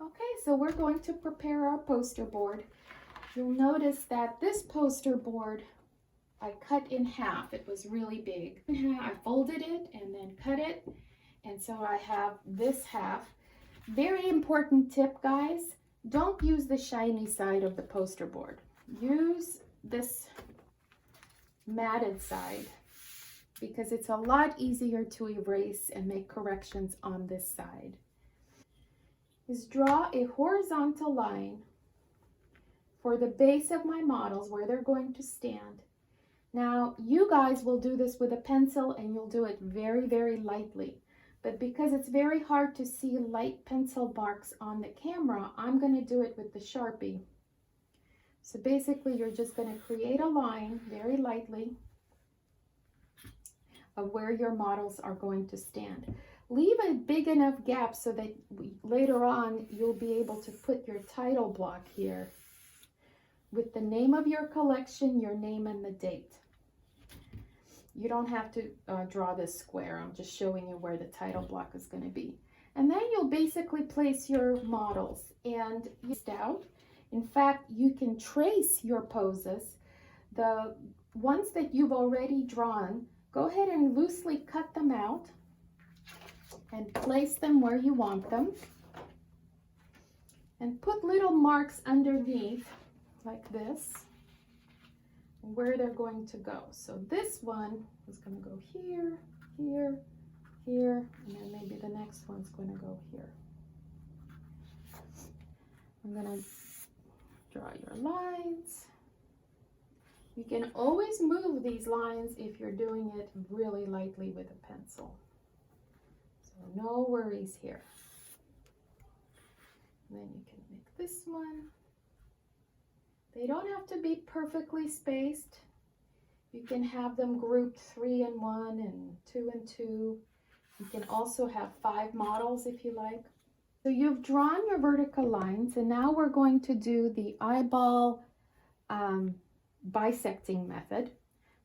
Okay, so we're going to prepare our poster board. You'll notice that this poster board I cut in half. It was really big. I folded it and then cut it. And so I have this half. Very important tip, guys. Don't use the shiny side of the poster board. Use this matted side because it's a lot easier to erase and make corrections on this side. Is draw a horizontal line for the base of my models where they're going to stand. Now, you guys will do this with a pencil and you'll do it very, very lightly. But because it's very hard to see light pencil marks on the camera, I'm going to do it with the Sharpie. So basically, you're just going to create a line very lightly of where your models are going to stand. Leave a big enough gap so that later on you'll be able to put your title block here with the name of your collection, your name, and the date. You don't have to draw this square. I'm just showing you where the title block is going to be. And then you'll basically place your models and out. In fact, you can trace your poses. The ones that you've already drawn, go ahead and loosely cut them out and place them where you want them. And put little marks underneath like this, where they're going to go. So this one is going to go here, here, here, and then maybe the next one's going to go here. I'm going to draw your lines. You can always move these lines if you're doing it really lightly with a pencil. So no worries here. And then you can make this one. They don't have to be perfectly spaced. You can have them grouped 3 and 1 and 2 and 2. You can also have 5 models if you like. So you've drawn your vertical lines, and now we're going to do the eyeball bisecting method.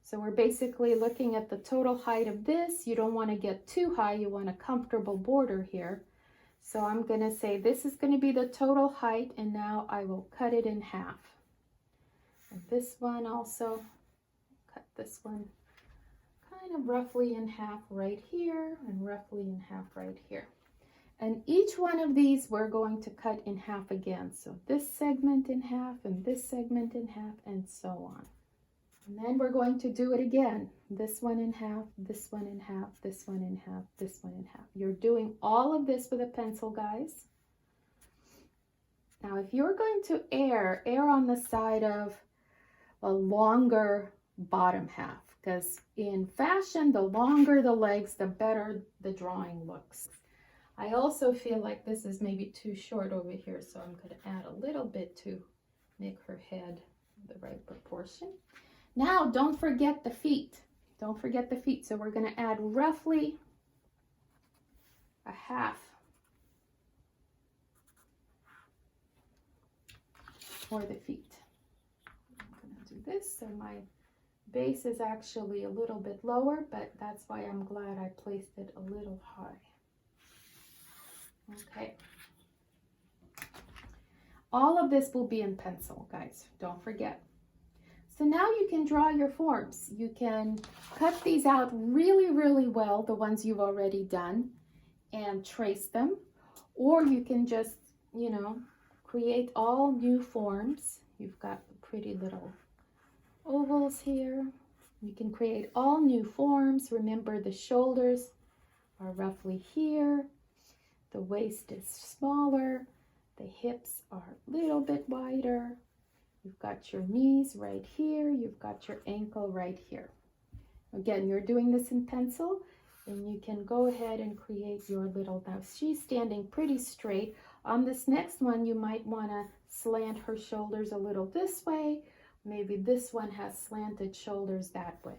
So we're basically looking at the total height of this. You don't want to get too high. You want a comfortable border here. So I'm going to say this is going to be the total height, and now I will cut it in half. And this one also, cut this one kind of roughly in half right here and roughly in half right here. And each one of these we're going to cut in half again. So this segment in half and this segment in half and so on. And then we're going to do it again. This one in half, this one in half, this one in half, this one in half. You're doing all of this with a pencil, guys. Now, if you're going to err on the side of a longer bottom half, because in fashion, the longer the legs, the better the drawing looks. I also feel like this is maybe too short over here, so I'm going to add a little bit to make her head the right proportion. Now, don't forget the feet. Don't forget the feet. So we're going to add roughly a half for the feet. I'm going to do this so my base is actually a little bit lower, but that's why I'm glad I placed it a little high. Okay. All of this will be in pencil, guys. Don't forget. So now you can draw your forms. You can cut these out really, really well, the ones you've already done, and trace them. Or you can just, create all new forms. You've got the pretty little ovals here. You can create all new forms. Remember, the shoulders are roughly here. The waist is smaller. The hips are a little bit wider. You've got your knees right here. You've got your ankle right here. Again, you're doing this in pencil, and you can go ahead and create your little, now she's standing pretty straight. On this next one, you might want to slant her shoulders a little this way. Maybe this one has slanted shoulders that way.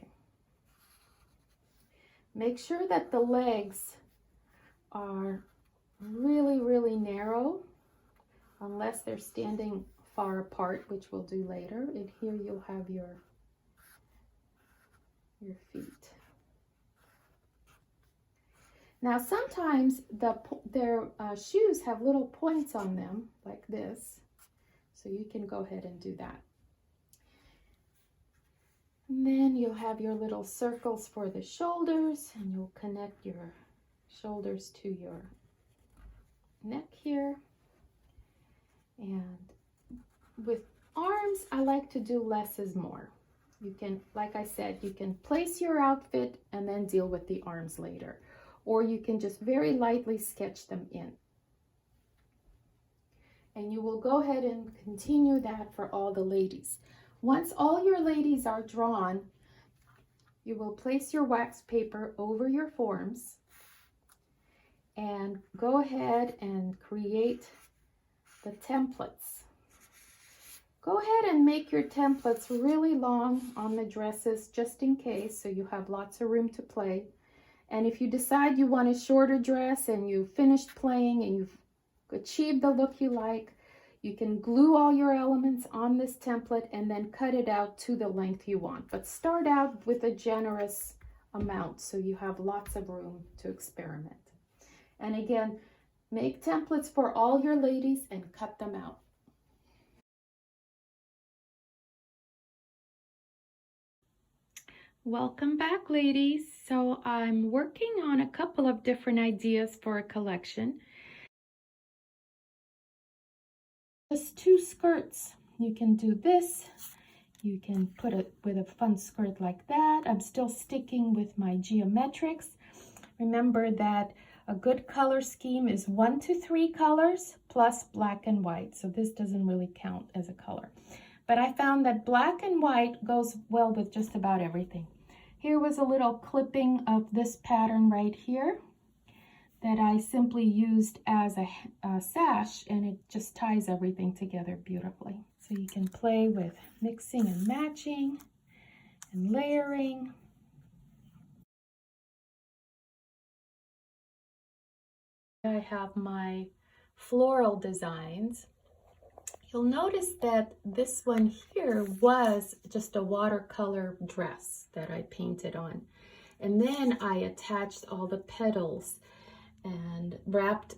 Make sure that the legs are really, really narrow, unless they're standing far apart, which we'll do later. And here you'll have your feet. Now sometimes their shoes have little points on them like this, so you can go ahead and do that. And then you'll have your little circles for the shoulders, and you'll connect your shoulders to your neck here. And with arms, I like to do less is more. You can, like I said, you can place your outfit and then deal with the arms later, or you can just very lightly sketch them in. And you will go ahead and continue that for all the ladies. Once all your ladies are drawn, you will place your wax paper over your forms and go ahead and create the templates. Go ahead and make your templates really long on the dresses just in case, so you have lots of room to play. And if you decide you want a shorter dress and you've finished playing and you've achieved the look you like, you can glue all your elements on this template and then cut it out to the length you want. But start out with a generous amount so you have lots of room to experiment. And again, make templates for all your ladies and cut them out. Welcome back, ladies. So I'm working on a couple of different ideas for a collection. Just 2 skirts. You can do this. You can put it with a fun skirt like that. I'm still sticking with my geometrics. Remember that a good color scheme is 1 to 3 colors plus black and white. So this doesn't really count as a color. But I found that black and white goes well with just about everything. Here was a little clipping of this pattern right here that I simply used as a sash, and it just ties everything together beautifully. So you can play with mixing and matching and layering. I have my floral designs. You'll notice that this one here was just a watercolor dress that I painted on. And then I attached all the petals and wrapped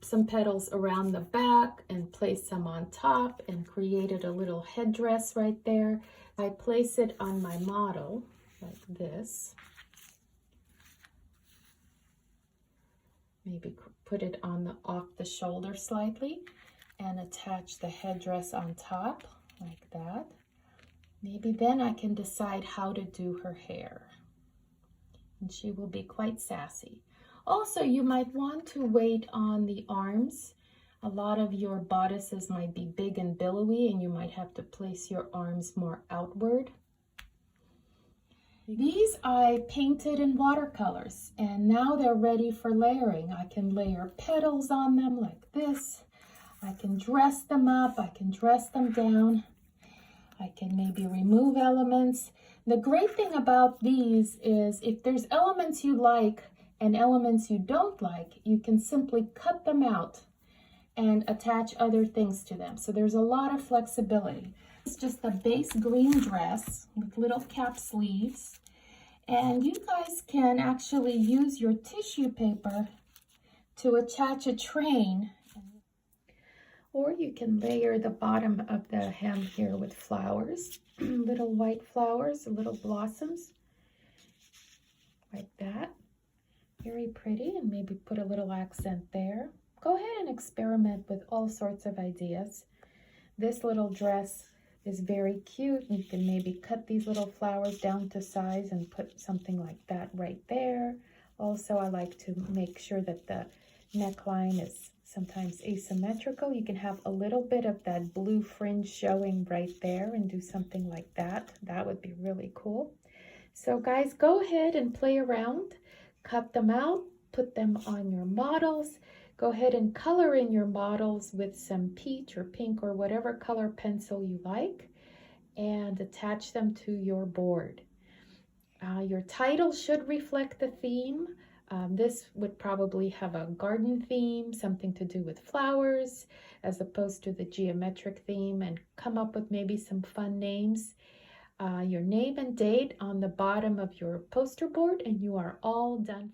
some petals around the back and placed some on top and created a little headdress right there. I place it on my model like this. Maybe put it on off the shoulder slightly and attach the headdress on top like that. Maybe then I can decide how to do her hair. And she will be quite sassy. Also, you might want to wait on the arms. A lot of your bodices might be big and billowy, and you might have to place your arms more outward. These I painted in watercolors, and now they're ready for layering. I can layer petals on them like this. I can dress them up, I can dress them down. I can maybe remove elements. The great thing about these is if there's elements you like and elements you don't like, you can simply cut them out and attach other things to them. So there's a lot of flexibility. It's just a base green dress with little cap sleeves. And you guys can actually use your tissue paper to attach a train. Or you can layer the bottom of the hem here with flowers, little white flowers, little blossoms, like that. Very pretty, and maybe put a little accent there. Go ahead and experiment with all sorts of ideas. This little dress is very cute. You can maybe cut these little flowers down to size and put something like that right there. Also, I like to make sure that the neckline is sometimes asymmetrical. You can have a little bit of that blue fringe showing right there and do something like that. That would be really cool. So guys, go ahead and play around, cut them out, put them on your models. Go ahead and color in your models with some peach or pink or whatever color pencil you like, and attach them to your board. Your title should reflect the theme. This would probably have a garden theme, something to do with flowers, as opposed to the geometric theme, and come up with maybe some fun names. Your name and date on the bottom of your poster board, and you are all done.